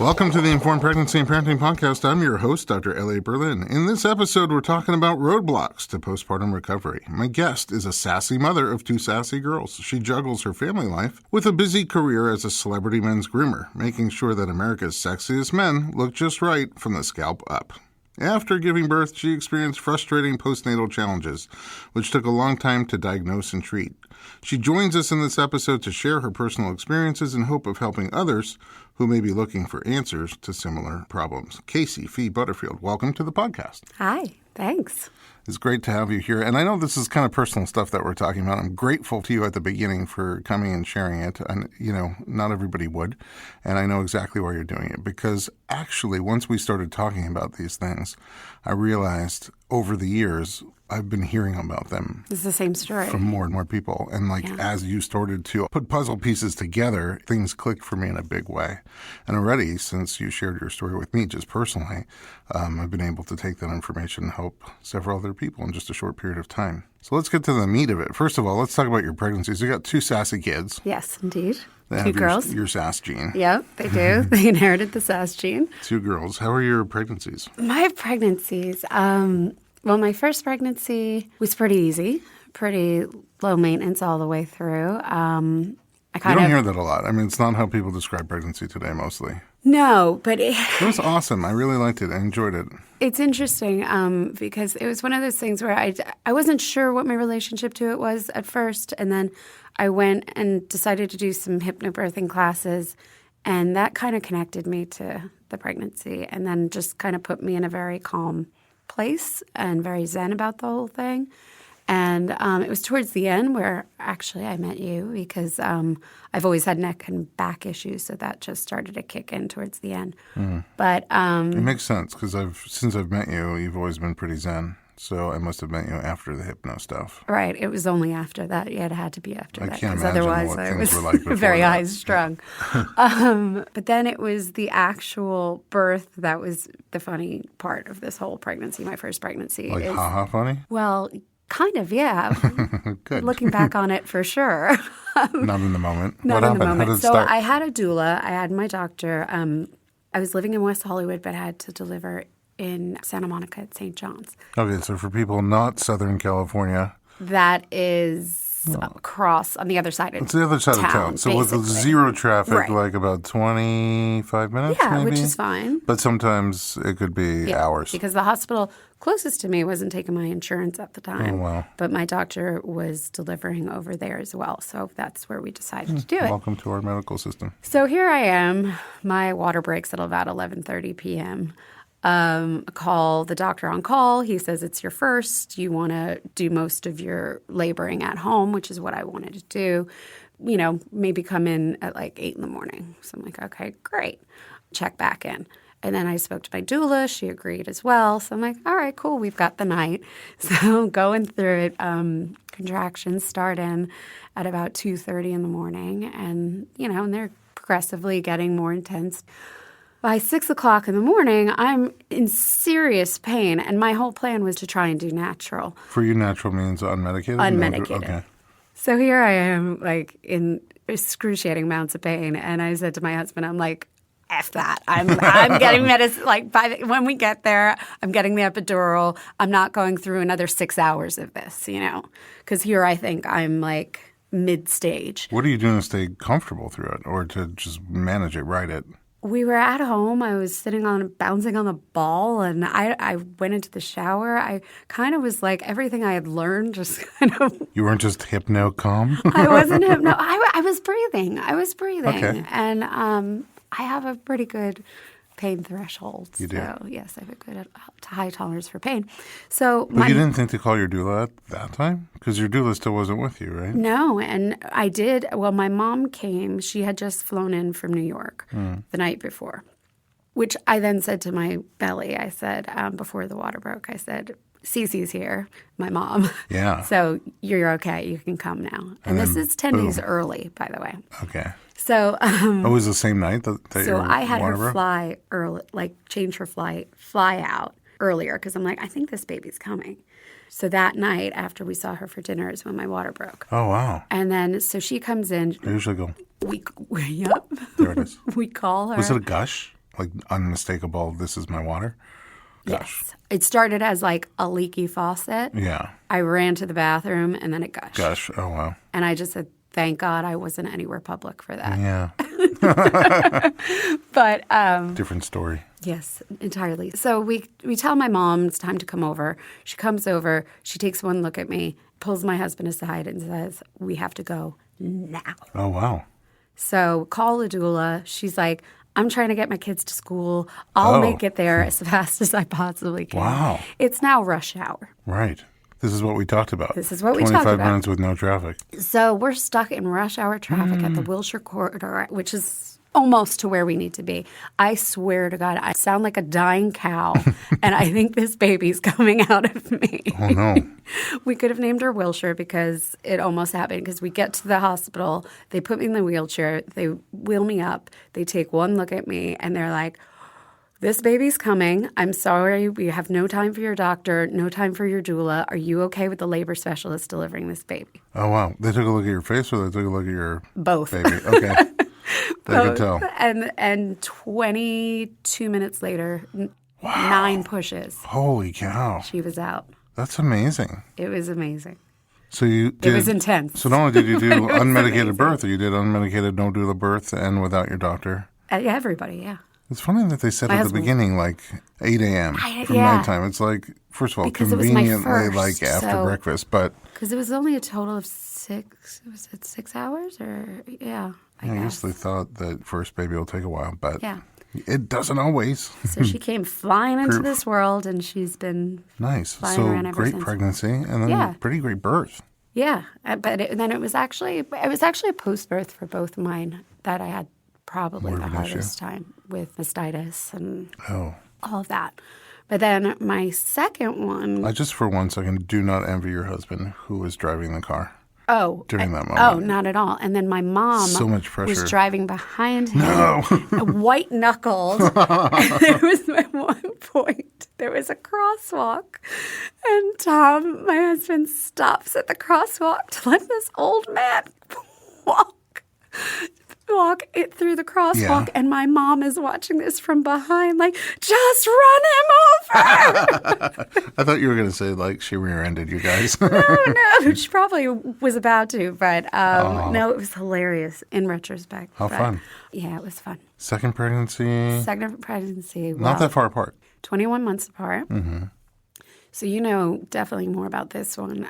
Welcome to the Informed Pregnancy and Parenting Podcast. I'm your host, Dr. L.A. Berlin. In this episode, we're talking about roadblocks to postpartum recovery. My guest is a sassy mother of two sassy girls. She juggles her family life with a busy career as a celebrity men's groomer, making sure that America's sexiest men look just right from the scalp up. After giving birth, she experienced frustrating postnatal challenges, which took a long time to diagnose and treat. She joins us in this episode to share her personal experiences in hope of helping others who may be looking for answers to similar problems. Casey Fee Butterfield, welcome to the podcast. Hi, thanks. It's great to have you here. And I know this is kind of personal stuff that we're talking about. I'm grateful to you at the beginning for coming and sharing it. And, not everybody would. And I know exactly why you're doing it. Because actually, once we started talking about these things, I realized over the years, I've been hearing about them. It's the same story. From more and more people. And as you started to put puzzle pieces together, things clicked for me in a big way. And already, since you shared your story with me just personally, I've been able to take that information and help several other people in just a short period of time. So let's get to the meat of it. First of all, let's talk about your pregnancies. You got two sassy kids. Yes, indeed. They two girls. Your sass gene. Yep, they do. They inherited the sass gene. Two girls. How are your pregnancies? My pregnancies, well, my first pregnancy was pretty easy, pretty low maintenance all the way through. You don't hear that a lot. I mean, it's not how people describe pregnancy today mostly. No, but it was awesome. I really liked it. I enjoyed it. It's interesting because it was one of those things where I wasn't sure what my relationship to it was at first. And then I went and decided to do some hypnobirthing classes. And that kind of connected me to the pregnancy and then just kind of put me in a very calm place and very zen about the whole thing. And it was towards the end where actually I met you because I've always had neck and back issues, so that just started to kick in towards the end. But it makes sense because since I've met you, you've always been pretty zen. So I must have met you after the hypno stuff. Right. It was only after that. It had to be after that. I can't imagine otherwise what I things was were like before very that. high strung. But then it was the actual birth that was the funny part of this whole pregnancy, my first pregnancy. Like ha-ha funny? Well, kind of, yeah. Good. Looking back on it for sure. Not in the moment. Not what in the happened? moment. How did it So start? I had a doula. I had my doctor. I was living in West Hollywood but had to deliver in Santa Monica at St. John's. Okay, so for people not Southern California. That is across on the other side of It's the other side of town. So basically. with zero traffic, Right. like about 25 minutes Yeah, maybe? which is fine. But sometimes it could be hours. Because the hospital closest to me wasn't taking my insurance at the time. Oh, wow. But my doctor was delivering over there as well. So that's where we decided to do it. Welcome to our medical system. So here I am. My water breaks at about 11:30 p.m. Call the doctor on call. He says it's your first. You want to do most of your laboring at home, which is what I wanted to do. Maybe come in at like 8 in the morning. So I'm like, okay, great. Check back in. And then I spoke to my doula. She agreed as well. So I'm like, all right, cool. We've got the night. So going through it, contractions start in at about 2:30 in the morning. And, and they're progressively getting more intense. By 6 o'clock in the morning, I'm in serious pain, and my whole plan was to try and do natural. For you, natural means unmedicated? Unmedicated. Okay. So here I am, like, in excruciating amounts of pain, and I said to my husband, I'm like, F that. I'm getting medicine. Like, when we get there, I'm getting the epidural. I'm not going through another 6 hours of this, Because here I think I'm, like, mid-stage. What are you doing to stay comfortable through it or to just manage it, ride it? We were at home. I was bouncing on the ball, and I went into the shower. I kind of was like everything I had learned just kind of. You weren't just hypno-calm? I wasn't hypno. I was breathing. Okay. And I have a pretty good pain threshold. You do? So, yes, I have a good high tolerance for pain. So But you didn't think to call your doula at that time? Because your doula still wasn't with you, right? No, and I did. Well, my mom came. She had just flown in from New York the night before, which I then said to my belly. I said, before the water broke, I said, Cece's here, my mom. Yeah. So you're okay. You can come now. And this is 10 days early, by the way. Okay. So it was the same night that so your I had water her broke? fly early, like change her fly out earlier because I'm like, I think this baby's coming. So that night after we saw her for dinner is when my water broke. Oh, wow. And then so she comes in. I usually go, Yep. there it is. We call her. Was it a gush? like unmistakable, this is my water? Gosh. Yes. It started as like a leaky faucet. Yeah. I ran to the bathroom and then it gushed. Gosh. Oh, wow. And I just said, thank God I wasn't anywhere public for that. Yeah. But Different story. yes, entirely. So we tell my mom it's time to come over. She comes over. She takes one look at me, pulls my husband aside and says, we have to go now. Oh, wow. So call a doula. She's like, I'm trying to get my kids to school. I'll make it there as fast as I possibly can. Wow. It's now rush hour. Right. This is what we talked about. This is what we talked 25 about. minutes with no traffic. So we're stuck in rush hour traffic at the Wilshire corridor, which is almost to where we need to be. I swear to God, I sound like a dying cow, and I think this baby's coming out of me. Oh, no. We could have named her Wilshire because it almost happened. Because we get to the hospital, they put me in the wheelchair, they wheel me up, they take one look at me, and they're like, this baby's coming. I'm sorry. We have no time for your doctor, no time for your doula. Are you okay with the labor specialist delivering this baby? Oh, wow. They took a look at your face or they took a look at your Both. baby? Okay. They could tell. And 22 minutes later, 9 pushes, Holy cow. she was out. That's amazing. It was amazing. So you did. It was intense. So not only did you do was unmedicated amazing. birth, you did unmedicated no doula birth and without your doctor. Everybody, yeah. It's funny that they said My at the husband- beginning, like 8 a.m. from yeah. nighttime. It's like, first of all, Because it was my conveniently first, like after so- breakfast, but Because it was only a total of 6, was it 6 hours? Or, yeah, I I guess. guess they thought that first baby will take a while, but Yeah. it doesn't always. So she came flying into Proof. this world, and she's been, Nice. Flying So around ever great since. pregnancy and then Yeah. pretty great birth. yeah. But then it was actually a post-birth for both of mine that I had probably More the of an issue. hardest time with mastitis and Oh. all of that. But then my second one, I just for 1 second do not envy your husband who was driving the car. during that moment. Oh, not at all. And then my mom So much pressure. was driving behind him, No. white knuckled. And there was at one point, there was a crosswalk. And Tom, my husband, stops at the crosswalk to let this old man walk it through the crosswalk. Yeah. And my mom is watching this from behind like, just run him over. I thought you were going to say, like, she rear-ended you guys. No, she probably was about to, but no, it was hilarious in retrospect. How But, fun. Yeah, it was fun. Second pregnancy, Second pregnancy, not that far apart. 21 months apart. Mm-hmm. So you know definitely more about this one.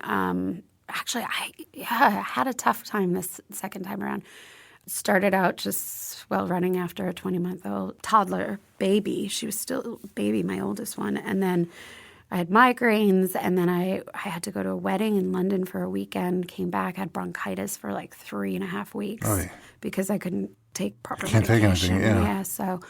Actually, I had a tough time this second time around. Started out just, running after a 20-month-old toddler baby. She was still a baby, my oldest one. And then I had migraines, and then I had to go to a wedding in London for a weekend, came back, had bronchitis for like 3.5 weeks Oy. because I couldn't take proper Can't take medication. anything, yeah. So, and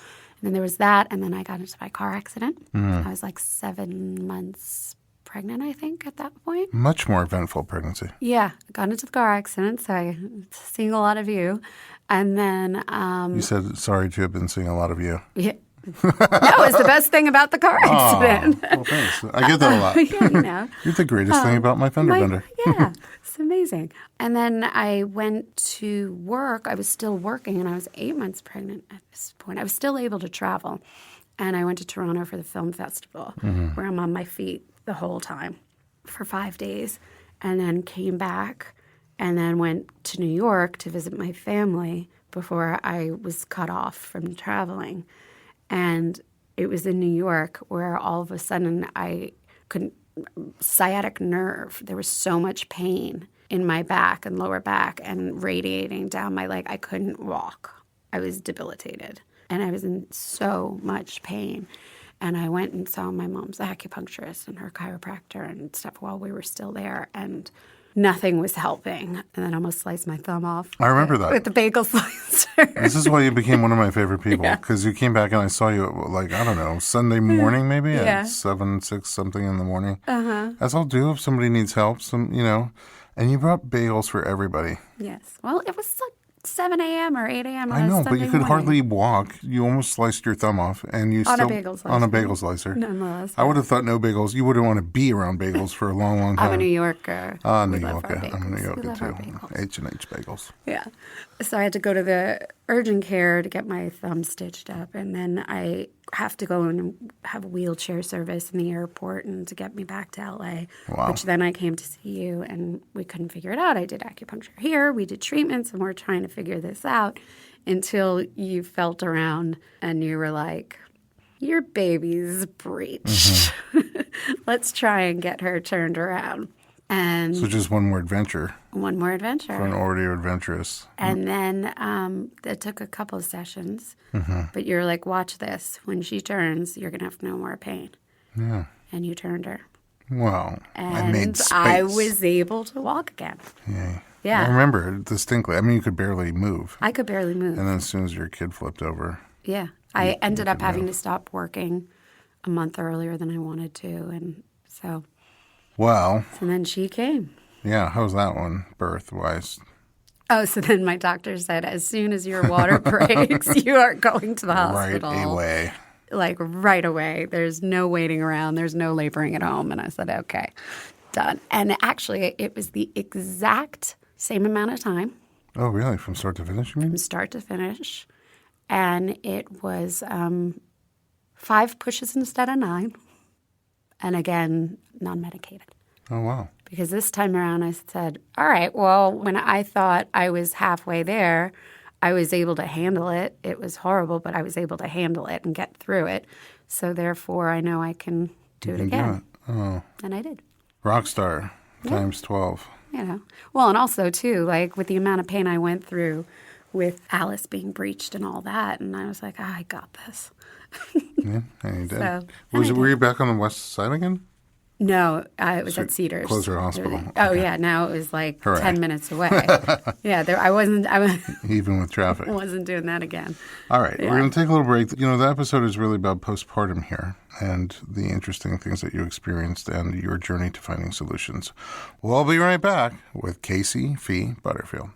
then there was that, and then I got into my car accident. Mm. I was like 7 months pregnant, I think, at that point. Much more eventful pregnancy. Yeah, I got into the car accident, so I seeing a lot of you. And then You said sorry to have been seeing a lot of you. yeah. That was the best thing about the car accident. Well, thanks. I get that a lot. Yeah, you know. You're the greatest thing about my fender bender. Yeah, it's amazing. And then I went to work. I was still working, and I was 8 months pregnant at this point. I was still able to travel. And I went to Toronto for the film festival, where I'm on my feet the whole time for 5 days, and then came back and then went to New York to visit my family before I was cut off from traveling. And it was in New York where all of a sudden I couldn't, sciatic nerve, there was so much pain in my back and lower back and radiating down my leg. I couldn't walk. I was debilitated. And I was in so much pain. And I went and saw my mom's acupuncturist and her chiropractor and stuff while we were still there. And nothing was helping. And then I almost sliced my thumb off. I remember that. With the bagel slicer. This is why you became one of my favorite people, because you came back and I saw you at, like, I don't know, Sunday morning maybe Yeah. at 7, 6 something in the morning. As I'll do if somebody needs help, and you brought bagels for everybody. Yes. Well, it was like 7 a.m. or 8 a.m. on I a know, Sunday but you could morning. hardly walk. You almost sliced your thumb off, and you On a still bagel slicer. on a bagel slicer. Nonetheless. I would have thought no bagels. You wouldn't want to be around bagels for a long, long time. I'm a New Yorker. New We love Yorker. our bagels. I'm a New We Yorker love our too. bagels. H&H bagels. Yeah. So I had to go to the urgent care to get my thumb stitched up, and then I have to go and have a wheelchair service in the airport and to get me back to LA, Wow. which then I came to see you, and we couldn't figure it out. I did acupuncture here. We did treatments, and we're trying to figure this out until you felt around and you were like, your baby's breached. Let's try and get her turned around. And So just one more adventure one more adventure. for an already adventurous. And then it took a couple of sessions. But you're like, watch this. When she turns, you're going to have no more pain. Yeah. And you turned her. Wow. I And made space. I was able to walk again. Yay. Yeah. I remember it distinctly. I mean, you could barely move. I could barely move. And then as soon as your kid flipped over. Yeah. I ended up having to stop working a month earlier than I wanted to. And so Well, then she came. yeah. How's that one, birth-wise? Oh, so then my doctor said, as soon as your water breaks, you are going to the Right hospital. away. Like right away. There's no waiting around. There's no laboring at home. And I said, okay, done. And actually, it was the exact same amount of time Oh, really? From start to finish, you mean? from start to finish. And it was 5 pushes instead of 9. And again, non-medicated. Oh, wow. Because this time around I said, all right, well, when I thought I was halfway there, I was able to handle it. It was horrible, but I was able to handle it and get through it. So therefore, I know I can do it again. Oh. And I did. Rockstar times 12. You know. Well, and also, too, like with the amount of pain I went through with Alice being breached and all that, and I was like, I got this. Yeah, and you did. So, Were you back on the west side again? No, it was at Cedars. Closer hospital. Oh, yeah. Now it was like Hooray. 10 minutes away. Yeah, I wasn't Even with traffic. doing that again. All right, we're going to take a little break. You know, the episode is really about postpartum here and the interesting things that you experienced and your journey to finding solutions. We'll be right back with Casey Fee Butterfield.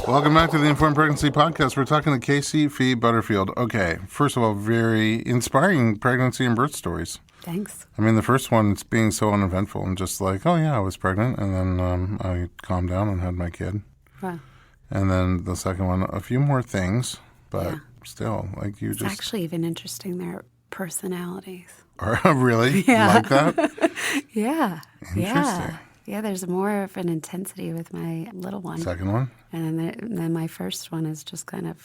Welcome back to the Informed Pregnancy Podcast. We're talking to Casey Fee Butterfield. Okay, first of all, very inspiring pregnancy and birth stories. Thanks. I mean, the first one, it's being so uneventful and just like, oh, yeah, I was pregnant. And then I calmed down and had my kid. Wow. And then the second one, a few more things, but still, like you It's just actually even interesting, their personalities. are really like that. Yeah. Interesting. Yeah, there's more of an intensity with my little one. Second one, And then my first one is just kind of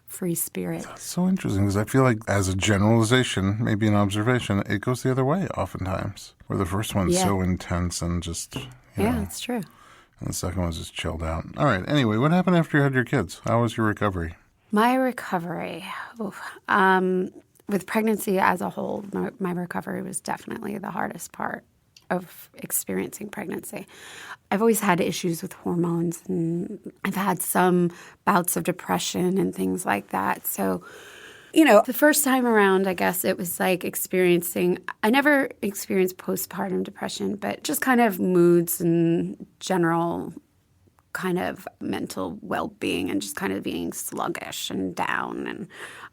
free spirit. so interesting because I feel like as a generalization, maybe an observation, it goes the other way oftentimes. Where the first one's so intense and just, you Yeah, know, it's true. and the second one's just chilled out. All right. Anyway, what happened after you had your kids? How was your recovery? My recovery, with pregnancy as a whole, my recovery was definitely the hardest part of experiencing pregnancy. I've always had issues with hormones, and I've had some bouts of depression and things like that. So, you know, the first time around, I guess it was like I never experienced postpartum depression, but just kind of moods and general kind of mental well-being and just kind of being sluggish and down. And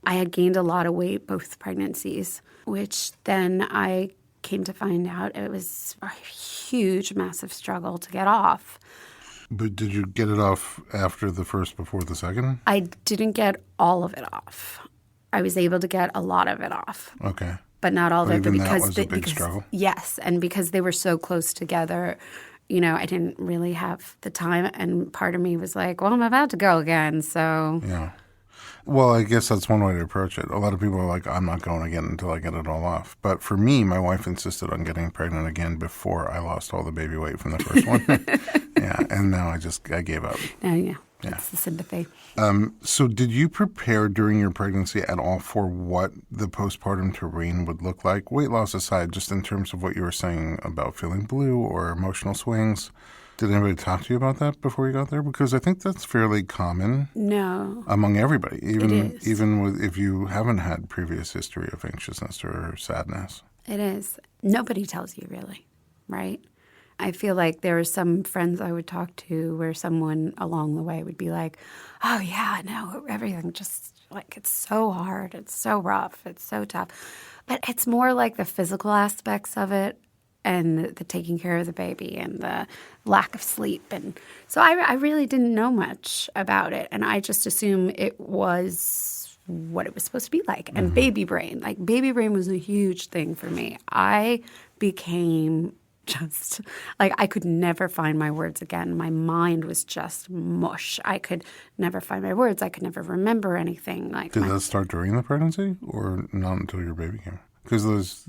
I had gained a lot of weight both pregnancies, which then I came to find out it was a huge, massive struggle to get off. But did you get it off after the first, before the second? I didn't get all of it off. I was able to get a lot of it off. Okay. But not all of it. Even But that was a big struggle? Yes, and because they were so close together, you know, I didn't really have the time. And part of me was like, well, I'm about to go again, so. Yeah. Well, I guess that's one way to approach it. A lot of people are like, I'm not going again until I get it all off. But for me, my wife insisted on getting pregnant again before I lost all the baby weight from the first one. Yeah, and now I gave up. Yeah, that's the sympathy. So did you prepare during your pregnancy at all for what the postpartum terrain would look like? Weight loss aside, just in terms of what you were saying about feeling blue or emotional swings, Did anybody talk to you about that before you got there? Because I think that's fairly common. No. Among everybody, It is. even if you haven't had previous history of anxiousness or sadness. It is. Nobody tells you really, right? I feel like there are some friends I would talk to where someone along the way would be like, oh, yeah, no, everything just, like, it's so hard. It's so rough. It's so tough. But it's more like the physical aspects of it and the taking care of the baby and the lack of sleep. And so I really didn't know much about it. And I just assumed it was what it was supposed to be like. And baby brain was a huge thing for me. I became just like I could never find my words again. My mind was just mush. I could never find my words. I could never remember anything. Did that start during the pregnancy or not until your baby came? Because those,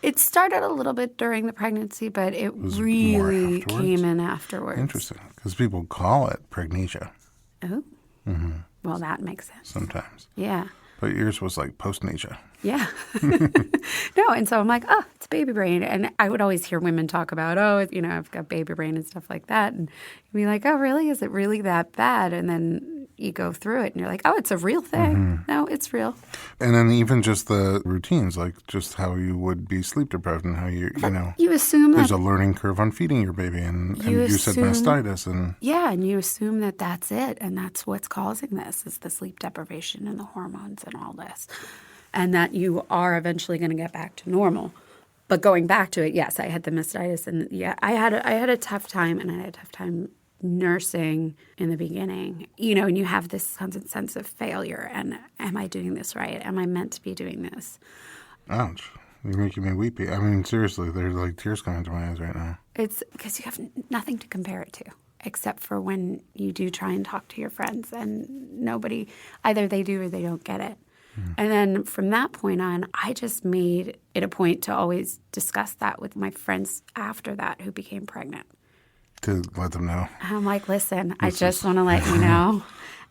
It started a little bit during the pregnancy, but it really came in afterwards. Interesting, because people call it pregnesia. Oh, well, that makes sense. Sometimes. Yeah. But yours was like postnasia. Yeah. No, and so I'm like, oh, it's baby brain. And I would always hear women talk about, I've got baby brain and stuff like that. And you'd be like, oh, really? Is it really that bad? And then you go through it and you're like, oh, it's a real thing. No, it's real. And then even just the routines, like just how you would be sleep deprived and how you assume there's that a learning curve on feeding your baby and you said mastitis. Yeah, and you assume that that's it. And that's what's causing this is the sleep deprivation and the hormones and all this. And that you are eventually going to get back to normal. But going back to it, yes, I had the mastitis. And yeah, I had a tough time, and I had a tough time nursing in the beginning, and you have this constant sense of failure. And am I doing this right? Am I meant to be doing this? Ouch. You're making me weepy. I mean, seriously, there's like tears coming to my eyes right now. It's because you have nothing to compare it to, except for when you do try and talk to your friends and nobody, either they do or they don't get it. And then from that point on, I just made it a point to always discuss that with my friends after that who became pregnant. To let them know. I'm like, listen, I just want to let you know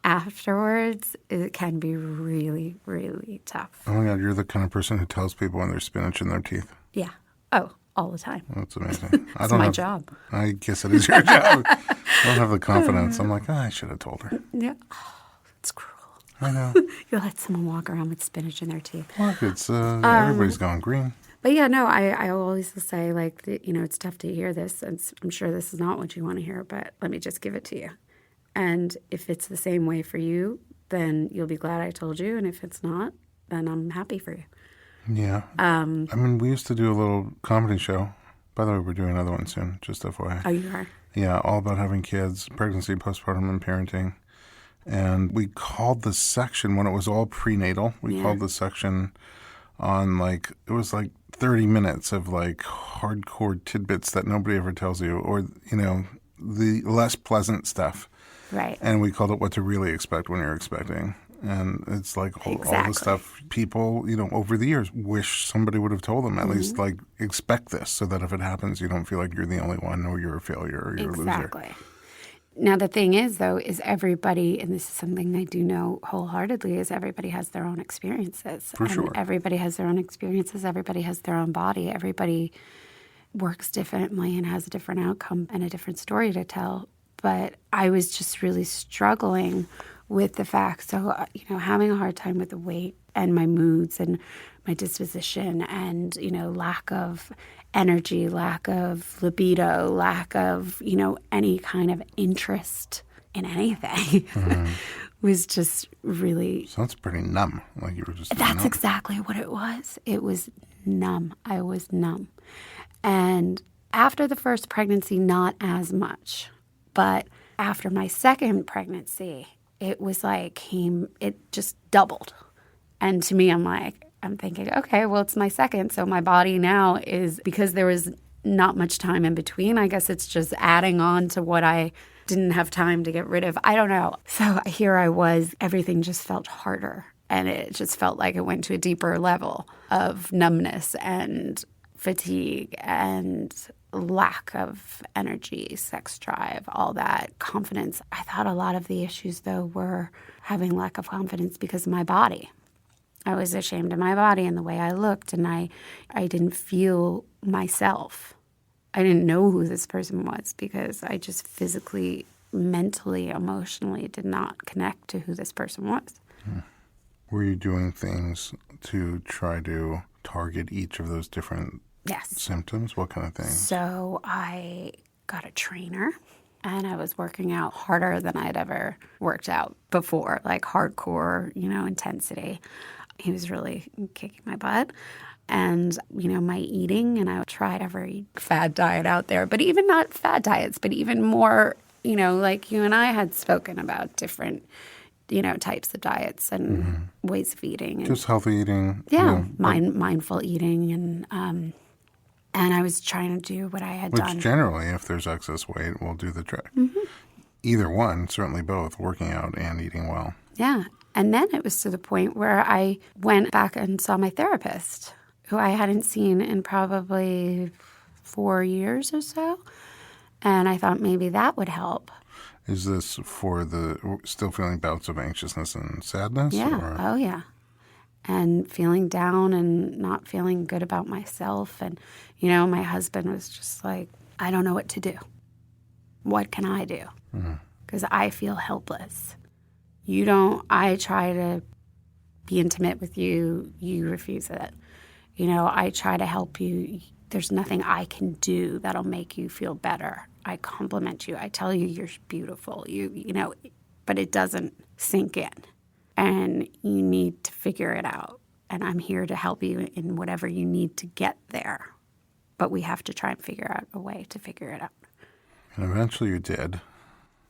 afterwards it can be really, really tough. Oh, my God. You're the kind of person who tells people when there's spinach in their teeth. Yeah. Oh, all the time. That's amazing. It's my job. I guess it is your job. I don't have the confidence. I'm like, I should have told her. Yeah. Oh, it's cruel. I know. You let someone walk around with spinach in their teeth. Look, it's everybody's gone green. But yeah, no, I always say it's tough to hear this, and I'm sure this is not what you want to hear, but let me just give it to you. And if it's the same way for you, then you'll be glad I told you, and if it's not, then I'm happy for you. Yeah. I mean, we used to do a little comedy show. By the way, we're doing another one soon, just FYI. Oh, you are? Yeah, all about having kids, pregnancy, postpartum, and parenting. And we called the section, when it was all prenatal, we called the section on it was 30 minutes of hardcore tidbits that nobody ever tells you or, the less pleasant stuff. Right. And we called it What to Really Expect When You're Expecting. And it's all the stuff people, over the years wish somebody would have told them, at least expect this so that if it happens, you don't feel like you're the only one or you're a failure or you're a loser. Exactly. Now, the thing is, though, is everybody, and this is something I do know wholeheartedly, is everybody has their own experiences. For sure. Everybody has their own experiences. Everybody has their own body. Everybody works differently and has a different outcome and a different story to tell. But I was just really struggling with the fact, having a hard time with the weight and my moods and my disposition and, lack of energy, lack of libido, lack of, any kind of interest in anything was just really... Sounds pretty numb, like you were just... That's exactly what it was. It was numb. I was numb. And after the first pregnancy, not as much. But after my second pregnancy, it was it just doubled. And to me, I'm thinking, okay, well, it's my second. So my body now is, because there was not much time in between, I guess it's just adding on to what I didn't have time to get rid of. I don't know. So here I was, everything just felt harder. And it just felt like it went to a deeper level of numbness and fatigue and lack of energy, sex drive, all that, confidence. I thought a lot of the issues, though, were having lack of confidence because of my body. I was ashamed of my body and the way I looked, and I didn't feel myself. I didn't know who this person was because I just physically, mentally, emotionally did not connect to who this person was. Were you doing things to try to target each of those different symptoms? What kind of things? So I got a trainer, and I was working out harder than I'd ever worked out before, like hardcore, intensity. He was really kicking my butt. And, my eating, and I tried every fad diet out there, but even not fad diets, but even more, like you and I had spoken about different, types of diets and ways of eating. And, just healthy eating. Yeah, mindful eating. And I was trying to do what I had done. Which generally, if there's excess weight, will do the trick. Mm-hmm. Either one, certainly both, working out and eating well. Yeah. And then it was to the point where I went back and saw my therapist, who I hadn't seen in probably 4 years or so. And I thought maybe that would help. Is this for the still feeling bouts of anxiousness and sadness? Yeah. Or? Oh, yeah. And feeling down and not feeling good about myself. And, my husband was just like, I don't know what to do. What can I do? Because I feel helpless. I try to be intimate with you. You refuse it. I try to help you. There's nothing I can do that'll make you feel better. I compliment you. I tell you you're beautiful. But it doesn't sink in. And you need to figure it out. And I'm here to help you in whatever you need to get there. But we have to try and figure out a way to figure it out. And eventually you did.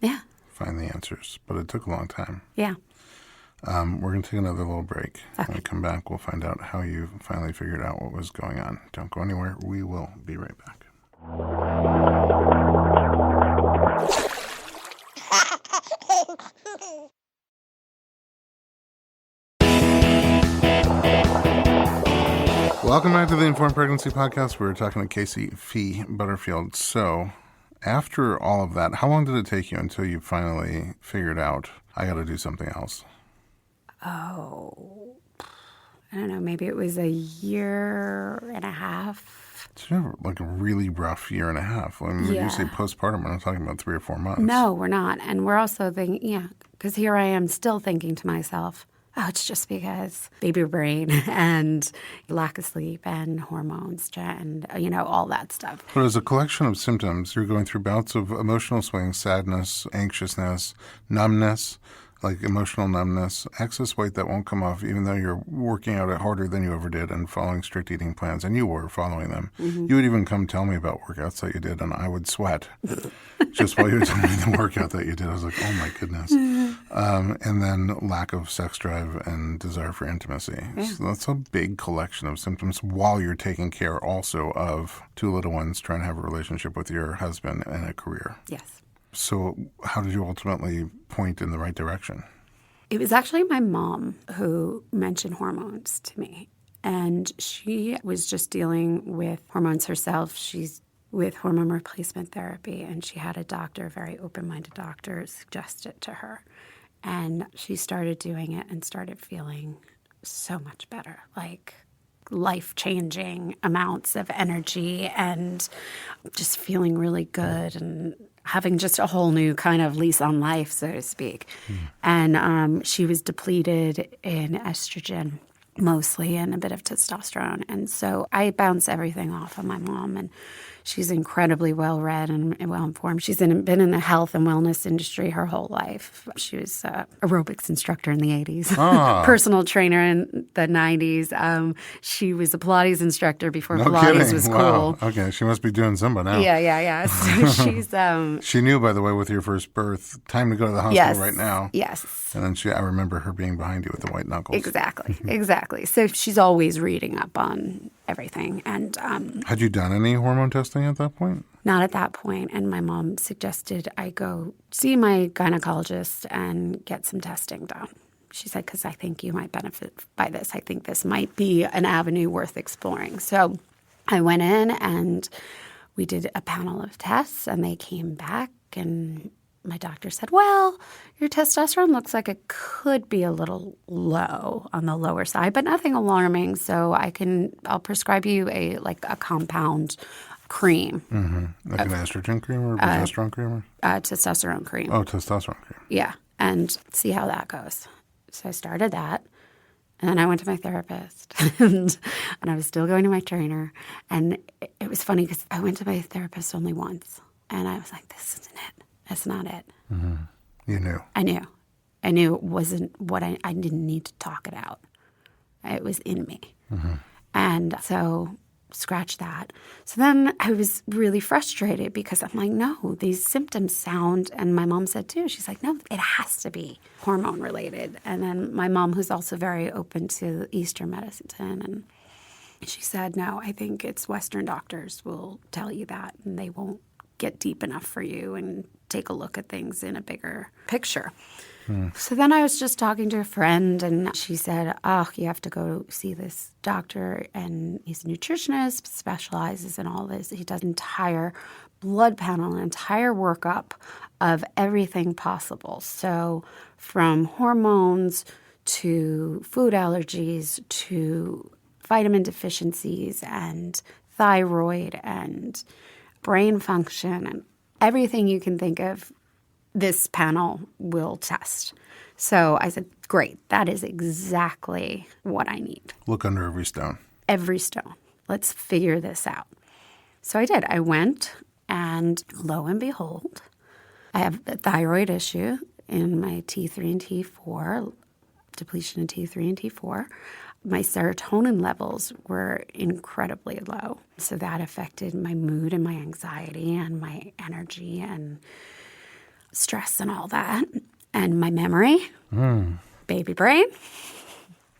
Yeah. Find the answers. But it took a long time. Yeah. We're going to take another little break. Okay. When we come back, we'll find out how you finally figured out what was going on. Don't go anywhere. We will be right back. Welcome back to the Informed Pregnancy Podcast. We're talking to Casey Fee Butterfield. So, after all of that, how long did it take you until you finally figured out, I got to do something else? Oh, I don't know. Maybe it was a year and a half. It's like a really rough year and a half. I mean, when you say postpartum, we're not talking about 3 or 4 months. No, we're not. And we're also thinking, because here I am still thinking to myself, oh, it's just because baby brain and lack of sleep and hormones and, all that stuff. But as a collection of symptoms, you're going through bouts of emotional swings, sadness, anxiousness, numbness, like emotional numbness, excess weight that won't come off even though you're working out it harder than you ever did and following strict eating plans, and you were following them. Mm-hmm. You would even come tell me about workouts that you did, and I would sweat just while you were telling me the workout that you did. I was like, oh, my goodness. And then lack of sex drive and desire for intimacy. Yeah. So that's a big collection of symptoms while you're taking care also of 2 little ones, trying to have a relationship with your husband and a career. Yes. So how did you ultimately point in the right direction? It was actually my mom who mentioned hormones to me. And she was just dealing with hormones herself. She's with hormone replacement therapy. And she had a doctor, a very open-minded doctor, suggest it to her. And she started doing it and started feeling so much better, like life-changing amounts of energy and just feeling really good and having just a whole new kind of lease on life, so to speak. And she was depleted in estrogen mostly and a bit of testosterone. And so I bounce everything off of my mom, and she's incredibly well-read and well-informed. She's been in the health and wellness industry her whole life. She was an aerobics instructor in the 80s, personal trainer in the 90s. She was a Pilates instructor before Pilates was cool. Okay, she must be doing Zumba now. Yeah. So she's... She knew, by the way, with your first birth, time to go to the hospital right now. Yes. And then I remember her being behind you with the white knuckles. Exactly. So she's always reading up on everything. And had you done any hormone testing at that point? Not at that point. And my mom suggested I go see my gynecologist and get some testing done. She said, because I think you might benefit by this. I think this might be an avenue worth exploring. So I went in and we did a panel of tests, and they came back, and my doctor said, well, your testosterone looks like it could be a little low on the lower side, but nothing alarming. So I'll prescribe you a compound cream, Like an estrogen cream or progesterone cream? testosterone cream. Oh, testosterone cream. Yeah, and see how that goes. So I started that, and then I went to my therapist, and I was still going to my trainer. And it was funny because I went to my therapist only once, and I was like, this isn't it. That's not it. You knew. I knew it wasn't what I didn't need to talk it out. It was in me. And so scratch that. So then I was really frustrated because I'm like, no, these symptoms sound, and my mom said too, she's like, no, it has to be hormone related. And then my mom, who's also very open to Eastern medicine, and she said, no, I think it's Western doctors will tell you that, and they won't get deep enough for you and take a look at things in a bigger picture. So then I was just talking to a friend, and she said, oh, you have to go see this doctor, and he's a nutritionist, specializes in all this. He does an entire blood panel, an entire workup of everything possible. So from hormones to food allergies to vitamin deficiencies and thyroid and brain function and everything you can think of, this panel will test. So I said, great, that is exactly what I need. Look under every stone. Every stone. Let's figure this out. So I did. I went, and lo and behold, I have a thyroid issue in my T3 and T4, depletion in T3 and T4. My serotonin levels were incredibly low. So that affected my mood and my anxiety and my energy and stress and all that. And my memory, baby brain.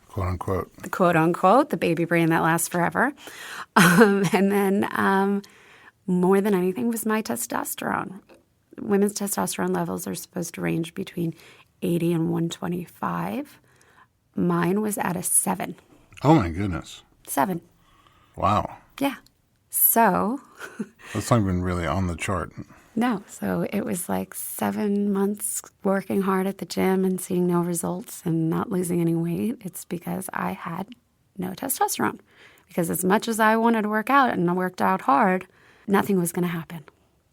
Quote unquote. The quote unquote, the baby brain that lasts forever. And then more than anything was my testosterone. Women's testosterone levels are supposed to range between 80 and 125. Mine was at a 7. Oh, my goodness. 7. Wow. Yeah. So. That's not even really on the chart. No. So it was like 7 months working hard at the gym and seeing no results and not losing any weight. It's because I had no testosterone. Because as much as I wanted to work out and I worked out hard, nothing was going to happen.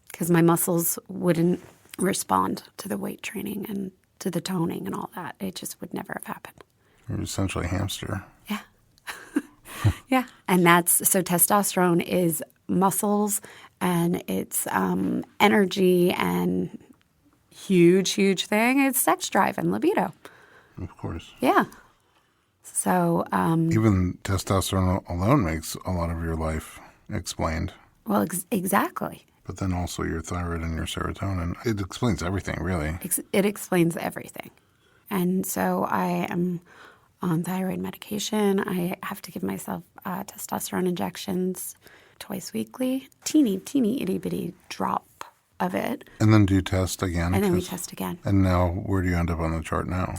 Because my muscles wouldn't respond to the weight training and to the toning and all that. It just would never have happened. You're essentially a hamster. Yeah. Yeah. And so testosterone is muscles and it's energy and huge thing. It's sex drive and libido. Of course. Yeah. So. Even testosterone alone makes a lot of your life explained. Well, exactly. But then also your thyroid and your serotonin. It explains everything, really. It explains everything. And so I am on thyroid medication. I have to give myself testosterone injections twice weekly. Teeny, itty-bitty drop of it. And then do you test again? And then we test again. And now where do you end up on the chart now?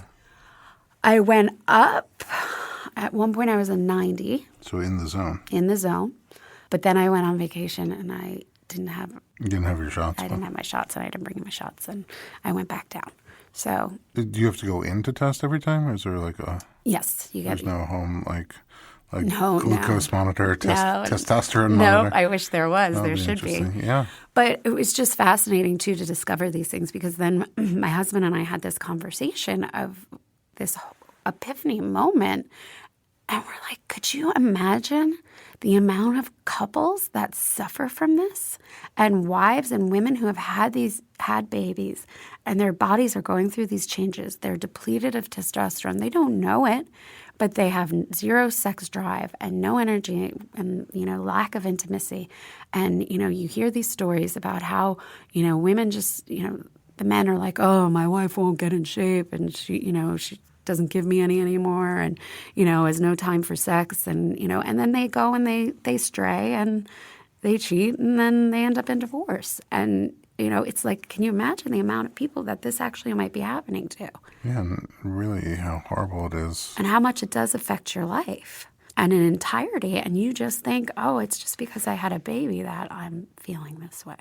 I went up. At one point I was a 90. So in the zone. In the zone. But then I went on vacation and I didn't have... You didn't have your shots? I didn't have my shots, and I didn't bring my shots, and I went back down. So... Do you have to go in to test every time, or is there like a... Yes, you get... There's no home, like no, glucose monitor, testosterone no, monitor? No, I wish there was. There should be. Yeah. But it was just fascinating, too, to discover these things, because then my husband and I had this conversation of this epiphany moment, and we're like, could you imagine the amount of couples that suffer from this, and wives and women who have had babies, and their bodies are going through these changes. They're depleted of testosterone. They don't know it, but they have zero sex drive and no energy and, lack of intimacy. And, you hear these stories about how, women just, the men are like, oh, my wife won't get in shape, and she doesn't give me any anymore, and, has no time for sex, and, and then they go and they stray and they cheat, and then they end up in divorce. And, it's like, can you imagine the amount of people that this actually might be happening to? Yeah, and really how horrible it is. And how much it does affect your life and in entirety. And you just think, oh, it's just because I had a baby that I'm feeling this way.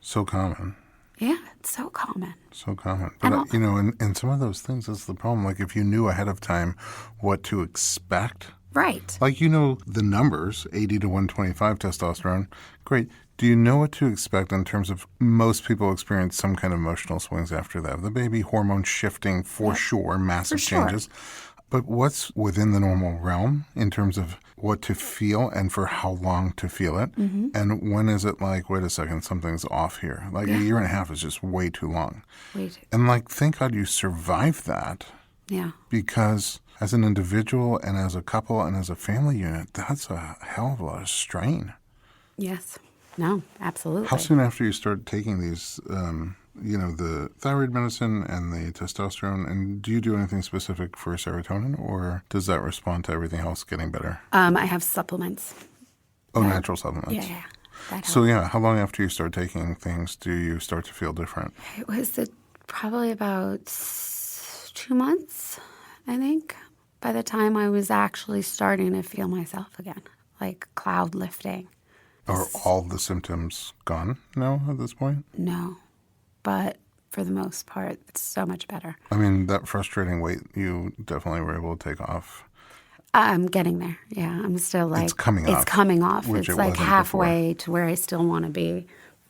So common. Yeah, it's so common. So common. But, in some of those things, that's the problem. Like, if you knew ahead of time what to expect Right. Like, you know the numbers, 80 to 125 testosterone. Great. Do you know what to expect in terms of most people experience some kind of emotional swings after they have the baby, hormone shifting for sure, massive changes. But what's within the normal realm in terms of what to feel and for how long to feel it? Mm-hmm. And when is it like, wait a second, something's off here? Like a year and a half is just way too long. And like, thank God you survived that. Yeah. Because as an individual and as a couple and as a family unit, that's a hell of a lot of strain. Yes. No, absolutely. How soon after you started taking these, the thyroid medicine and the testosterone, and do you do anything specific for serotonin, or does that respond to everything else getting better? I have supplements. Oh, natural supplements. Yeah. That So, how long after you start taking things do you start to feel different? It was probably about 2 months, I think, by the time I was actually starting to feel myself again, like cloud lifting. Are all the symptoms gone now at this point? No, but for the most part, it's so much better. I mean, that frustrating weight you definitely were able to take off. I'm getting there. Yeah, I'm still like... It's coming off. It's like halfway to where I still want to be.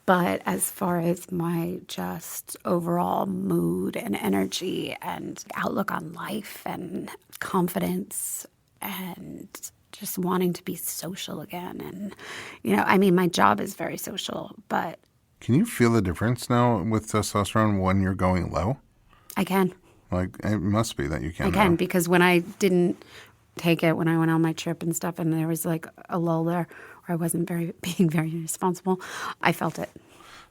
But as far as my just overall mood and energy and outlook on life and confidence and just wanting to be social again. And, my job is very social, but... Can you feel the difference now with testosterone when you're going low? I can. Like, it must be that you can. I can, because when I didn't take it, when I went on my trip and stuff, and there was like a lull there where I wasn't being very responsible, I felt it.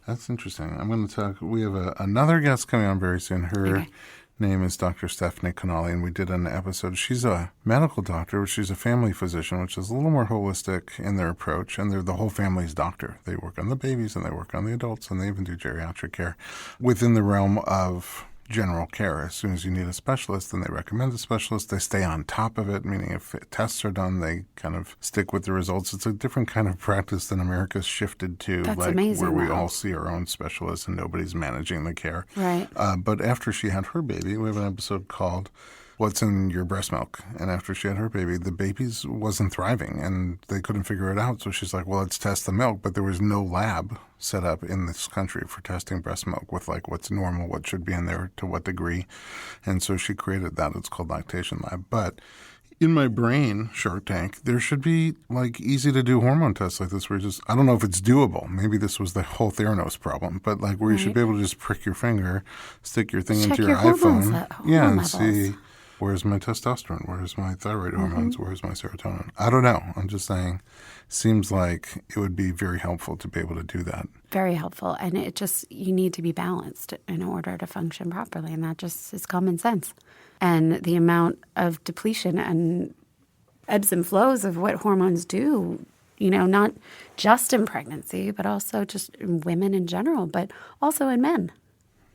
That's interesting. I'm going to talk. We have another guest coming on very soon. Her name is Dr. Stephanie Connolly, and we did an episode. She's a medical doctor, but she's a family physician, which is a little more holistic in their approach, and they're the whole family's doctor. They work on the babies, and they work on the adults, and they even do geriatric care within the realm of general care. As soon as you need a specialist, then they recommend a specialist. They stay on top of it, meaning if tests are done, they kind of stick with the results. It's a different kind of practice than America's shifted to, That's amazing, where we all see our own specialists and nobody's managing the care. Right. But after she had her baby, we have an episode called What's in Your Breast Milk? And after she had her baby, the baby's wasn't thriving and they couldn't figure it out. So she's like, well, let's test the milk. But there was no lab set up in this country for testing breast milk with like what's normal, what should be in there, to what degree. And so she created that. It's called Lactation Lab. But in my brain, Shark Tank, there should be like easy to do hormone tests like this where you just, I don't know if it's doable. Maybe this was the whole Theranos problem, but like where you should be able to just prick your finger, stick your thing into your iPhone. And see, where's my testosterone? Where's my thyroid hormones? Where's my serotonin? I don't know. I'm just saying, seems like it would be very helpful to be able to do that. Very helpful. And you need to be balanced in order to function properly. And that just is common sense. And the amount of depletion and ebbs and flows of what hormones do, not just in pregnancy, but also just in women in general, but also in men.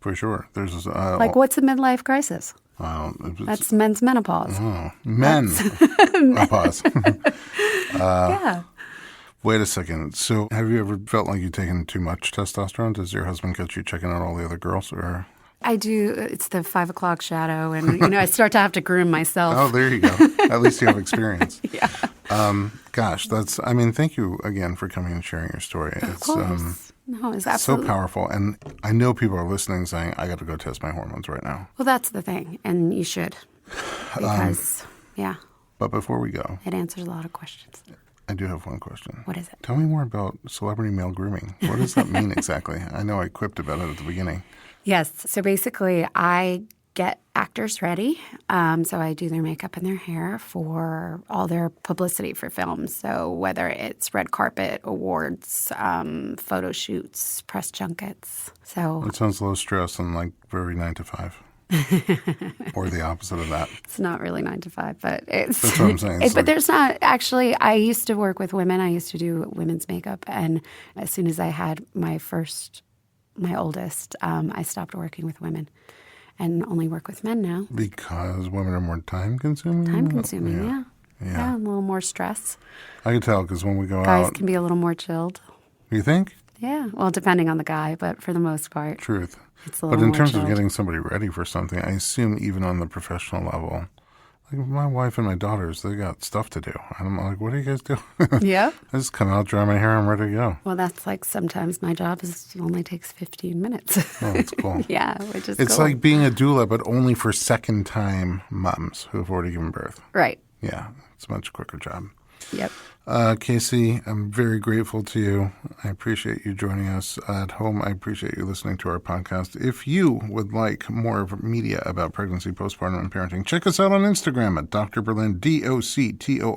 For sure. There's like what's a midlife crisis? That's men's menopause. Oh, menopause. Yeah. Wait a second. So have you ever felt like you've taken too much testosterone? Does your husband catch you checking out all the other girls? Or I do. It's the 5 o'clock shadow. And, I start to have to groom myself. Oh, there you go. At least you have experience. Yeah. Gosh, thank you again for coming and sharing your story. Of course. No, it's absolutely so powerful. And I know people are listening saying, I got to go test my hormones right now. Well, that's the thing. And you should. Because, But before we go, it answers a lot of questions. I do have one question. What is it? Tell me more about celebrity male grooming. What does that mean exactly? I know I quipped about it at the beginning. Yes. So basically, I get actors ready. So I do their makeup and their hair for all their publicity for films. So whether it's red carpet, awards, photo shoots, press junkets. So it sounds low stress and like very 9 to 5. Or the opposite of that. It's not really 9 to 5, but it's... That's what I'm saying. But there's not... Actually, I used to work with women. I used to do women's makeup. And as soon as I had my oldest, I stopped working with women and only work with men now. Because women are more time-consuming? Time-consuming, yeah. Yeah, a little more stress. I can tell because when we go Guys out... can be a little more chilled. You think? Yeah. Well, depending on the guy, but for the most part. Truth. It's a little but in more terms chilled. of getting somebody ready for something, I assume even on the professional level, Like my wife and my daughters, they got stuff to do. And I'm like, what are you guys doing? Yep. I just come out, dry my hair, I'm ready to go. Well, that's like sometimes my job only takes 15 minutes. Oh, that's cool. Yeah, which is It's cool. like being a doula, but only for second-time moms who have already given birth. Right. Yeah, it's a much quicker job. Yep. Casey, I'm very grateful to you. I appreciate you joining us at home. I appreciate you listening to our podcast. If you would like more media about pregnancy, postpartum, and parenting, check us out on Instagram at Dr. Berlin, DoctorBerlin.